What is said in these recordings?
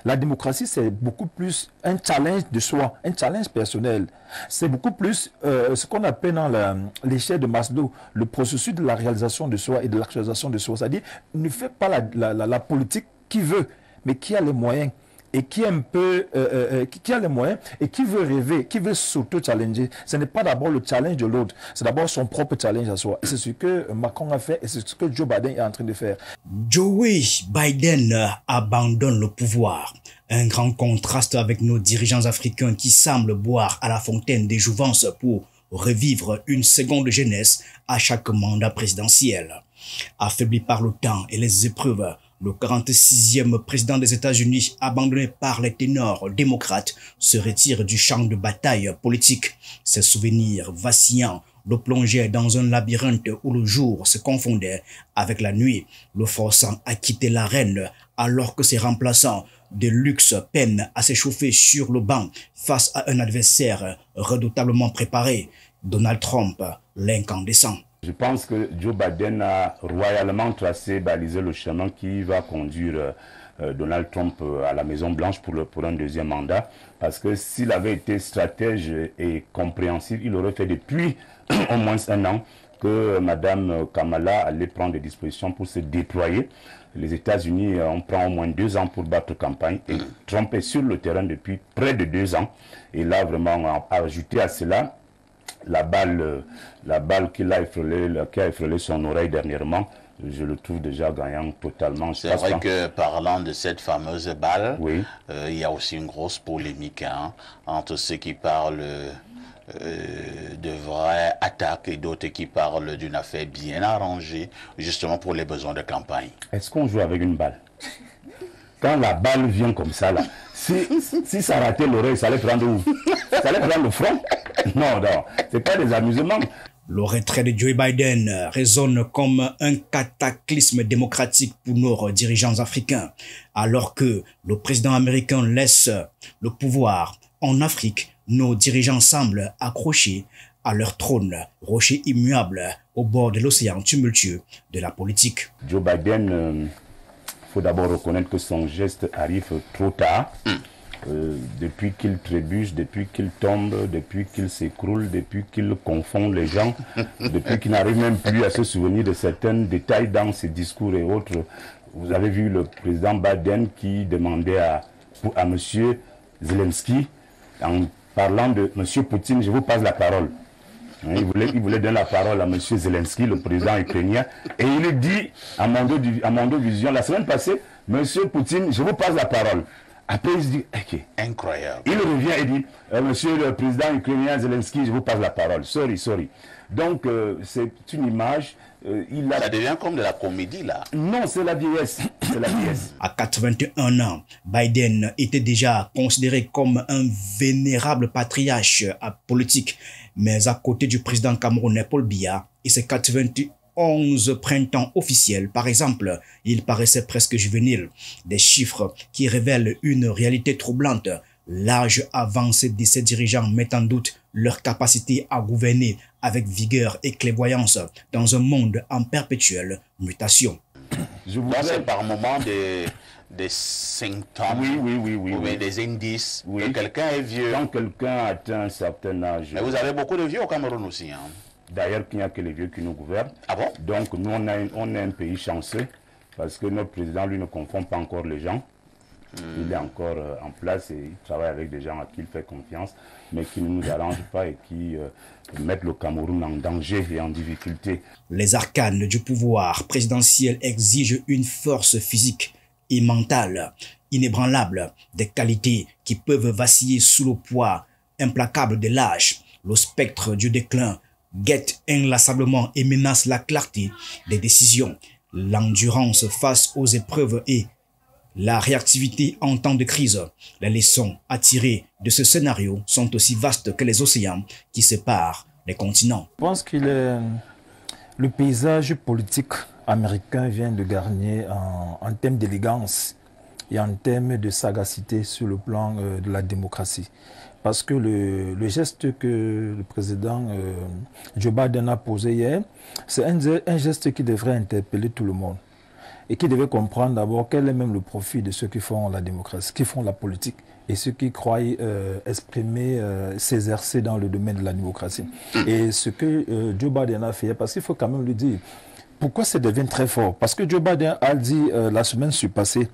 La démocratie, c'est beaucoup plus un challenge de soi, un challenge personnel. C'est beaucoup plus ce qu'on appelle dans l'échelle de Maslow, le processus de la réalisation de soi et de l'actualisation de soi. C'est-à-dire, ne fait pas la politique qui veut, mais qui a les moyens. Et qui est un peu, qui a les moyens et qui veut rêver, qui veut s'auto-challenger. Ce n'est pas d'abord le challenge de l'autre, c'est d'abord son propre challenge à soi. C'est ce que Macron a fait et c'est ce que Joe Biden est en train de faire. Joe Biden abandonne le pouvoir. Un grand contraste avec nos dirigeants africains qui semblent boire à la fontaine des jouvences pour revivre une seconde jeunesse à chaque mandat présidentiel. Affaibli par le temps et les épreuves, le 46e président des États-Unis, abandonné par les ténors démocrates, se retire du champ de bataille politique. Ses souvenirs vacillants le plongeaient dans un labyrinthe où le jour se confondait avec la nuit, le forçant à quitter l'arène alors que ses remplaçants de luxe peinent à s'échauffer sur le banc face à un adversaire redoutablement préparé, Donald Trump, l'incandescent. Je pense que Joe Biden a royalement balisé le chemin qui va conduire Donald Trump à la Maison-Blanche pour un deuxième mandat. Parce que s'il avait été stratège et compréhensif, il aurait fait depuis au moins un an que Mme Kamala allait prendre des dispositions pour se déployer. Les États-Unis, on prend au moins 2 ans pour battre campagne. Et Trump est sur le terrain depuis près de 2 ans. Et là, vraiment, ajouté à cela, la balle qui a effleuré son oreille dernièrement, je le trouve déjà gagnant totalement. C'est vrai que parlant de cette fameuse balle, oui. Il y a aussi une grosse polémique entre ceux qui parlent de vraies attaques et d'autres qui parlent d'une affaire bien arrangée, justement pour les besoins de campagne. Est-ce qu'on joue avec une balle? Quand la balle vient comme ça, là, si ça ratait l'oreille, ça allait prendre où? Ça allait prendre le front? Non, non, c'est pas des amusements. Le retrait de Joe Biden résonne comme un cataclysme démocratique pour nos dirigeants africains, alors que le président américain laisse le pouvoir en Afrique. Nos dirigeants semblent accrochés à leur trône, rocher immuable au bord de l'océan tumultueux de la politique. Joe Biden, faut d'abord reconnaître que son geste arrive trop tard. Depuis qu'il trébuche, depuis qu'il tombe, depuis qu'il s'écroule, depuis qu'il confond les gens, depuis qu'il n'arrive même plus à se souvenir de certains détails dans ses discours et autres. Vous avez vu le président Biden qui demandait à M. Zelensky, en parlant de M. Poutine, je vous passe la parole. Il voulait donner la parole à M. Zelensky, le président ukrainien, et il dit à Mondo Vision la semaine passée, M. Poutine, je vous passe la parole. Après, il se dit, ok. Incroyable. Il revient et dit, monsieur le président ukrainien Zelensky, je vous passe la parole. Sorry. Donc, c'est une image. Ça devient comme de la comédie, là. Non, c'est la vieillesse. C'est la vieillesse. À 81 ans, Biden était déjà considéré comme un vénérable patriarche politique. Mais à côté du président camerounais Paul Biya et ses 91 printemps officiels, par exemple, il paraissait presque juvénile. Des chiffres qui révèlent une réalité troublante. L'âge avancé de ces dirigeants met en doute leur capacité à gouverner avec vigueur et clairvoyance dans un monde en perpétuelle mutation. C'est par moments des symptômes, oui. ou des indices que quelqu'un est vieux. Quand quelqu'un atteint un certain âge. Mais vous avez beaucoup de vieux au Cameroun aussi. D'ailleurs, il n'y a que les vieux qui nous gouvernent. Ah bon? Donc, nous, on est un pays chanceux parce que notre président, lui, ne confond pas encore les gens. Il est encore en place et il travaille avec des gens à qui il fait confiance, mais qui ne nous arrangent pas et qui mettent le Cameroun en danger et en difficulté. Les arcanes du pouvoir présidentiel exigent une force physique et mentale inébranlable, des qualités qui peuvent vaciller sous le poids implacable de l'âge. Le spectre du déclin guette inlassablement et menace la clarté des décisions, l'endurance face aux épreuves et la réactivité en temps de crise. Les leçons à tirer de ce scénario sont aussi vastes que les océans qui séparent les continents. Je pense que le paysage politique américain vient de gagner en termes d'élégance et en termes de sagacité sur le plan de la démocratie. Parce que le geste que le président Joe Biden a posé hier, c'est un geste qui devrait interpeller tout le monde. et qui devait comprendre d'abord quel est même le profit de ceux qui font la démocratie, qui font la politique et ceux qui croient exprimer, s'exercer dans le domaine de la démocratie. Et ce que Joe Biden a fait, parce qu'il faut quand même lui dire, pourquoi ça devient très fort? Parce que Joe Biden a dit la semaine passée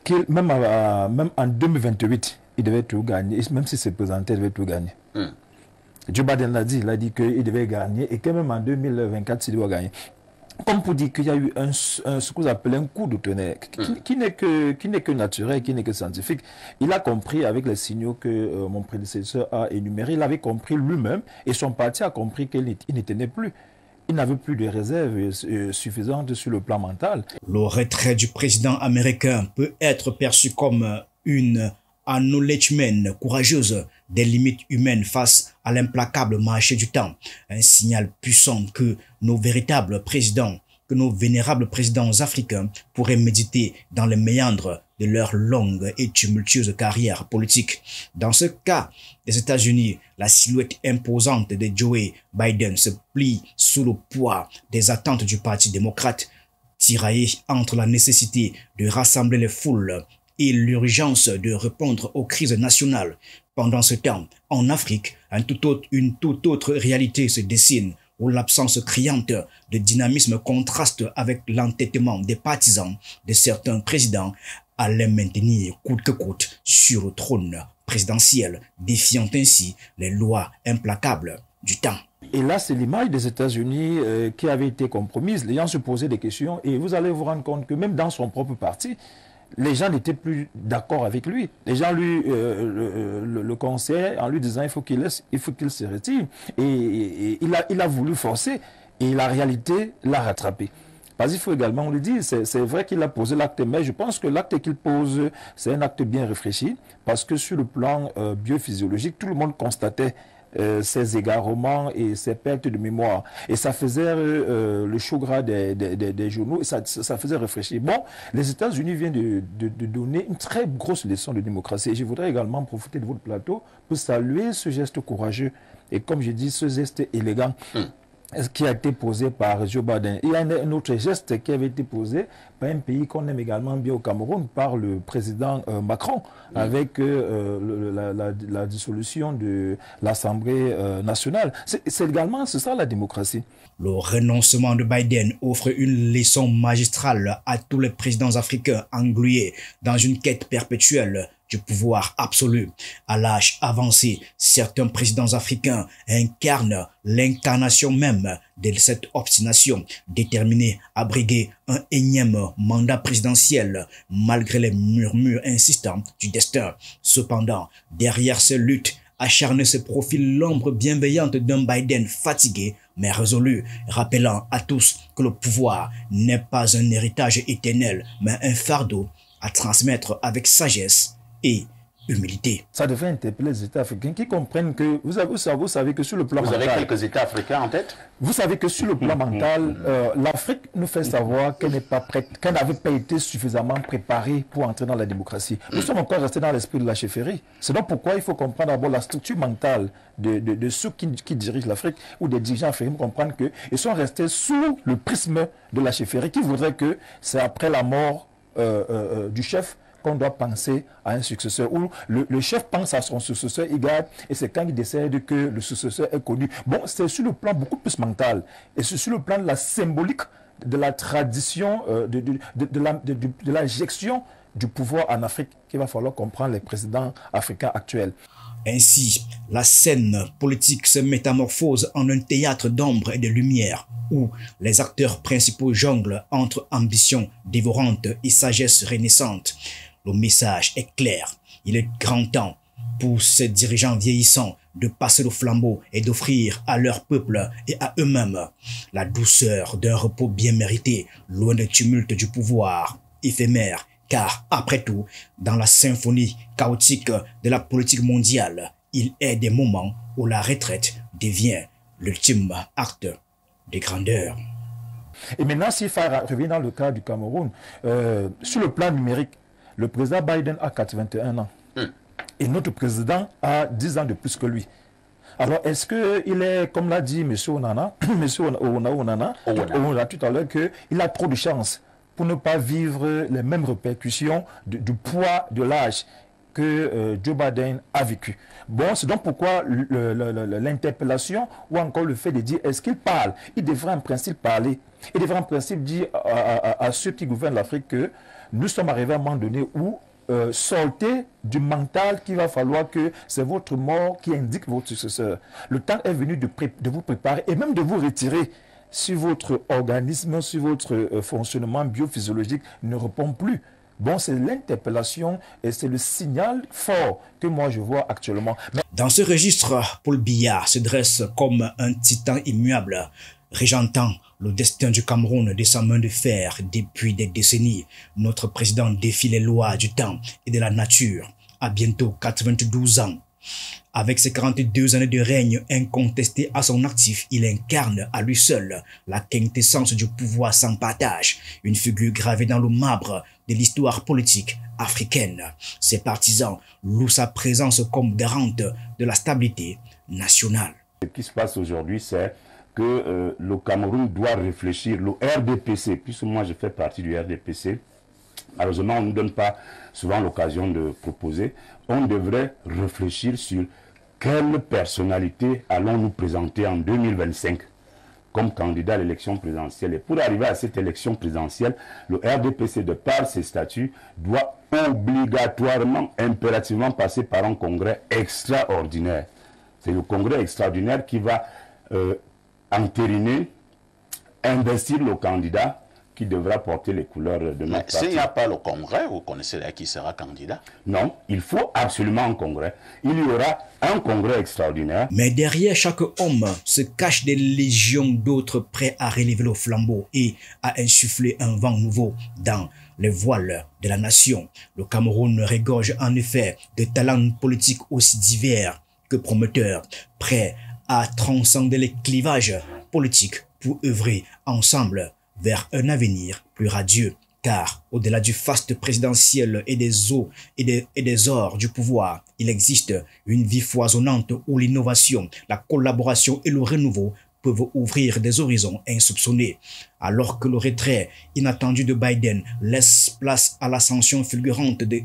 qu'il même en 2028, il devait tout gagner, même s'il s'est présenté, il devait tout gagner. Joe Biden l'a dit, il a dit qu'il devait gagner et que même en 2024, il doit gagner. Comme pour dire qu'il y a eu ce que vous appelez un coup de tonnerre, qui n'est que naturel, qui n'est que scientifique. Il a compris avec les signaux que mon prédécesseur a énumérés, il avait compris lui-même et son parti a compris qu'il ne tenait plus. Il n'avait plus de réserves suffisantes sur le plan mental. Le retrait du président américain peut être perçu comme une acknowledgement courageuse des limites humaines face à l'implacable marché du temps. Un signal puissant que nos vénérables présidents africains pourraient méditer dans les méandres de leur longue et tumultueuse carrière politique. Dans ce cas, les États-Unis, la silhouette imposante de Joe Biden se plie sous le poids des attentes du Parti démocrate, tiraillé entre la nécessité de rassembler les foules et l'urgence de répondre aux crises nationales. Pendant ce temps, en Afrique, une toute autre réalité se dessine où l'absence criante de dynamisme contraste avec l'entêtement des partisans de certains présidents à les maintenir coûte que coûte sur le trône présidentiel, défiant ainsi les lois implacables du temps. Et là, c'est l'image des États-Unis qui avait été compromise. Les gens se posaient des questions et vous allez vous rendre compte que même dans son propre parti, les gens n'étaient plus d'accord avec lui. Les gens lui le conseillaient en lui disant il faut qu'il se retire. Et il a voulu forcer et la réalité l'a rattrapé. Parce qu'il faut également le dire, c'est vrai qu'il a posé l'acte, mais je pense que l'acte qu'il pose, c'est un acte bien réfléchi, parce que sur le plan biophysiologique, tout le monde constatait ses égarements et ses pertes de mémoire. Et ça faisait le chaud gras des journaux, et ça faisait réfléchir. Bon, les États-Unis viennent de donner une très grosse leçon de démocratie. Et je voudrais également profiter de votre plateau pour saluer ce geste courageux. Et comme je dis, ce geste élégant. Qui a été posé par Joe Biden. Il y a un autre geste qui avait été posé par un pays qu'on aime également bien au Cameroun, par le président Macron, avec la dissolution de l'Assemblée nationale. C'est ça la démocratie. Le renoncement de Biden offre une leçon magistrale à tous les présidents africains englués dans une quête perpétuelle du pouvoir absolu. À l'âge avancé, certains présidents africains incarnent l'incarnation même de cette obstination, déterminés à briguer un énième mandat présidentiel malgré les murmures insistants du destin. Cependant, derrière ces luttes acharnées se profile l'ombre bienveillante d'un Biden fatigué mais résolu, rappelant à tous que le pouvoir n'est pas un héritage éternel, mais un fardeau à transmettre avec sagesse et humilité. Ça devrait interpeller les États africains qui comprennent que, vous savez que sur le plan mental... Vous avez quelques États africains en tête? Vous savez que sur le plan mental, l'Afrique nous fait savoir qu'elle n'est pas prête, qu'elle n'avait pas été suffisamment préparée pour entrer dans la démocratie. Nous sommes encore restés dans l'esprit de la chefferie. C'est donc pourquoi il faut comprendre d'abord la structure mentale de ceux qui dirigent l'Afrique ou des dirigeants africains, comprendre qu'ils sont restés sous le prisme de la chefferie, qui voudrait que c'est après la mort du chef qu'on doit penser à un successeur, où le chef pense à son successeur, il garde, et c'est quand il décède que le successeur est connu. Bon, c'est sur le plan beaucoup plus mental, et c'est sur le plan de la symbolique, de la tradition, de la gestion du pouvoir en Afrique qu'il va falloir comprendre les présidents africains actuels. Ainsi, la scène politique se métamorphose en un théâtre d'ombre et de lumière, où les acteurs principaux jonglent entre ambition dévorante et sagesse renaissante. Le message est clair. Il est grand temps pour ces dirigeants vieillissants de passer le flambeau et d'offrir à leur peuple et à eux-mêmes la douceur d'un repos bien mérité, loin des tumultes du pouvoir éphémère. Car, après tout, dans la symphonie chaotique de la politique mondiale, il est des moments où la retraite devient l'ultime acte de grandeur. Et maintenant, s'il faut revenir dans le cas du Cameroun, sur le plan numérique, le président Biden a 81 ans. Et notre président a 10 ans de plus que lui. Alors, est-ce qu'il est, comme l'a dit M. Onana, tout à l'heure, qu'il a trop de chance pour ne pas vivre les mêmes répercussions du poids de l'âge que Joe Biden a vécu. Bon, c'est donc pourquoi l'interpellation ou encore le fait de dire est-ce qu'il parle, il devrait en principe parler. Il devrait en principe dire à ceux qui gouvernent l'Afrique que nous sommes arrivés à un moment donné où sortez du mental qu'il va falloir que c'est votre mort qui indique votre successeur. Le temps est venu de vous préparer et même de vous retirer si votre organisme, si votre fonctionnement biophysiologique ne répond plus. Bon, c'est l'interpellation et c'est le signal fort que moi je vois actuellement. Mais... Dans ce registre, Paul Biya se dresse comme un titan immuable, régentant le destin du Cameroun de sa main de fer depuis des décennies. Notre président défie les lois du temps et de la nature à bientôt 92 ans. Avec ses 42 années de règne incontesté à son actif, il incarne à lui seul la quintessence du pouvoir sans partage, une figure gravée dans le marbre de l'histoire politique africaine. Ses partisans louent sa présence comme garante de la stabilité nationale. Ce qui se passe aujourd'hui, c'est que le Cameroun doit réfléchir, le RDPC, puisque moi je fais partie du RDPC, malheureusement on ne nous donne pas souvent l'occasion de proposer, on devrait réfléchir sur quelle personnalité allons-nous présenter en 2025 comme candidat à l'élection présidentielle. Et pour arriver à cette élection présidentielle, le RDPC, de par ses statuts, doit obligatoirement, impérativement passer par un congrès extraordinaire. C'est le congrès extraordinaire qui va entériner, investir le candidat qui devra porter les couleurs de notre parti. S'il n'y a pas le congrès, vous connaissez qui sera candidat? Non, il faut absolument un congrès. Il y aura un congrès extraordinaire. Mais derrière chaque homme se cachent des légions d'autres prêts à relever le flambeau et à insuffler un vent nouveau dans les voiles de la nation. Le Cameroun regorge en effet de talents politiques aussi divers que prometteurs, prêts à transcender les clivages politiques pour œuvrer ensemble vers un avenir plus radieux. Car au-delà du faste présidentiel et des eaux et des ors du pouvoir, il existe une vie foisonnante où l'innovation, la collaboration et le renouveau peuvent ouvrir des horizons insoupçonnés. Alors que le retrait inattendu de Biden laisse place à l'ascension fulgurante de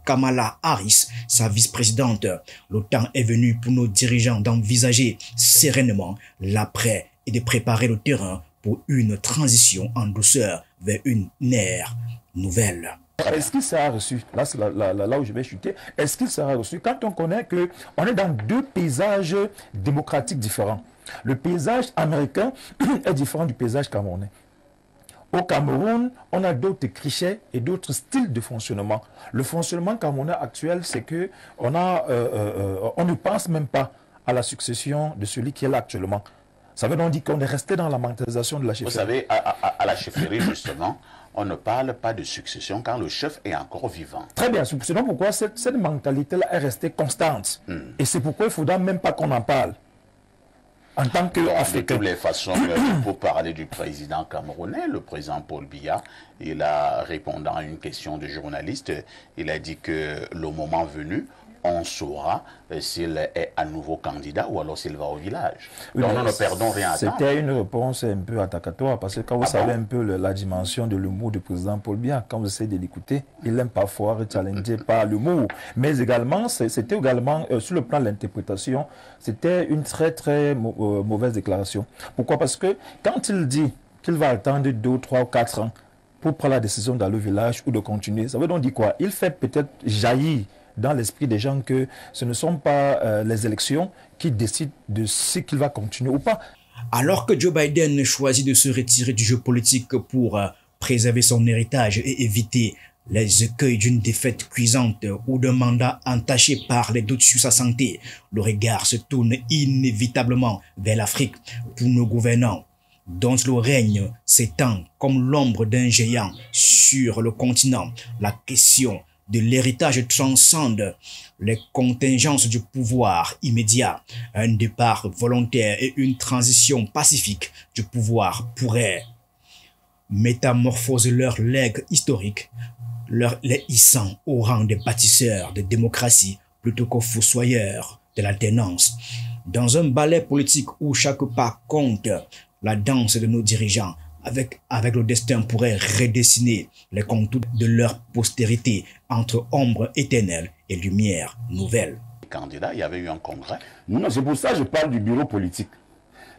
Kamala Harris, sa vice-présidente, le temps est venu pour nos dirigeants d'envisager sereinement l'après et de préparer le terrain pour une transition en douceur vers une ère nouvelle. Est-ce qu'il sera reçu? Là, c'est là où je vais chuter. Est-ce qu'il sera reçu quand on connaît qu'on est dans deux paysages démocratiques différents? Le paysage américain est différent du paysage camerounais. Au Cameroun, on a d'autres clichés et d'autres styles de fonctionnement. Le fonctionnement camerounais actuel, c'est que on ne pense même pas à la succession de celui qui est là actuellement. Ça veut donc dire qu'on est resté dans la mentalisation de la chefferie. Vous savez, à la chefferie, justement, on ne parle pas de succession quand le chef est encore vivant. Très bien, c'est donc pourquoi cette mentalité-là est restée constante. Et c'est pourquoi il ne faudra même pas qu'on en parle. En tant qu'Africain. De toutes les façons, pour parler du président camerounais, le président Paul Biya, il a répondant à une question de journaliste, il a dit que le moment venu, on saura s'il est à nouveau candidat ou alors s'il va au village. Oui, donc nous ne perdons rien à temps. C'était une réponse un peu attentatoire parce que quand vous savez un peu la dimension de l'humour du président Paul Biya, quand vous essayez de l'écouter, il aime parfois rechallenger par l'humour. Mais également, c'était également, sur le plan de l'interprétation, c'était une très très mauvaise déclaration. Pourquoi? Parce que quand il dit qu'il va attendre 2, 3 ou 4 ans pour prendre la décision d'aller au village ou de continuer, ça veut donc dire quoi? Il fait peut-être jaillir dans l'esprit des gens que ce ne sont pas les élections qui décident de ce qu'il va continuer ou pas. Alors que Joe Biden choisit de se retirer du jeu politique pour préserver son héritage et éviter les écueils d'une défaite cuisante ou d'un mandat entaché par les doutes sur sa santé, le regard se tourne inévitablement vers l'Afrique pour nos gouvernants, dont le règne s'étend comme l'ombre d'un géant sur le continent. La question de l'héritage transcende les contingences du pouvoir immédiat. Un départ volontaire et une transition pacifique du pouvoir pourraient métamorphoser leur legs historique, les hissant au rang des bâtisseurs de démocratie plutôt qu'aux fossoyeurs de l'alternance. Dans un ballet politique où chaque pas compte, la danse de nos dirigeants avec le destin pourrait redessiner les contours de leur postérité entre ombre éternelle et lumière nouvelle. Candidat, il y avait eu un congrès. Non, c'est pour ça que je parle du bureau politique.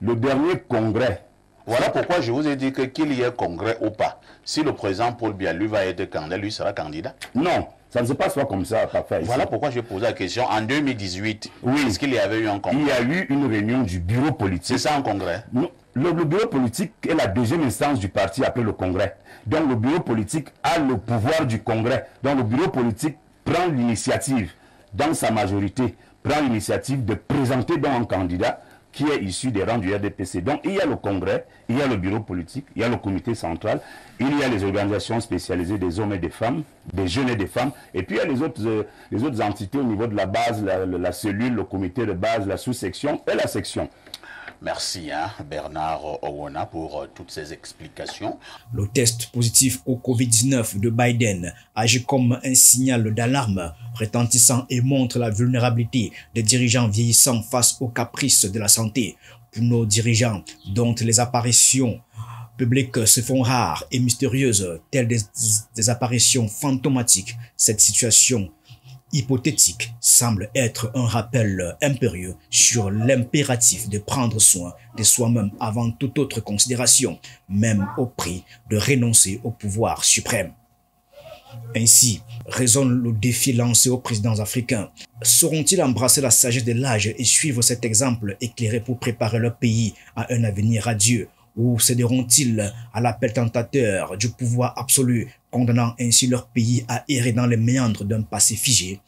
Le dernier congrès. Voilà pourquoi je vous ai dit que qu'il y ait congrès ou pas. Si le président Paul Biya lui va être candidat, lui sera candidat. Non, ça ne se passe pas comme ça, papa. Ici. Voilà pourquoi je pose la question. En 2018, oui, est-ce qu'il y avait eu un congrès? Il y a eu une réunion du bureau politique. C'est ça un congrès? Non, le bureau politique est la deuxième instance du parti après le congrès. Donc le bureau politique a le pouvoir du congrès. Donc le bureau politique prend l'initiative, dans sa majorité, prend l'initiative de présenter donc un candidat qui est issu des rangs du RDPC. Donc il y a le congrès, il y a le bureau politique, il y a le comité central, il y a les organisations spécialisées des hommes et des femmes, des jeunes et des femmes, et puis il y a les autres entités au niveau de la base, la cellule, le comité de base, la sous-section et la section. Merci Bernard Owona pour toutes ces explications. Le test positif au Covid-19 de Biden agit comme un signal d'alarme retentissant et montre la vulnérabilité des dirigeants vieillissants face aux caprices de la santé. Pour nos dirigeants, dont les apparitions publiques se font rares et mystérieuses, telles des apparitions fantomatiques, cette situation hypothétique semble être un rappel impérieux sur l'impératif de prendre soin de soi-même avant toute autre considération, même au prix de renoncer au pouvoir suprême. Ainsi résonne le défi lancé aux présidents africains. Sauront-ils embrasser la sagesse de l'âge et suivre cet exemple éclairé pour préparer leur pays à un avenir radieux? Ou céderont-ils à l'appel tentateur du pouvoir absolu, condamnant ainsi leur pays à errer dans les méandres d'un passé figé?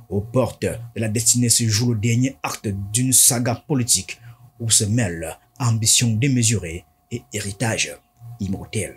Aux portes de la destinée se joue le dernier acte d'une saga politique où se mêlent ambition démesurée et héritage immortel.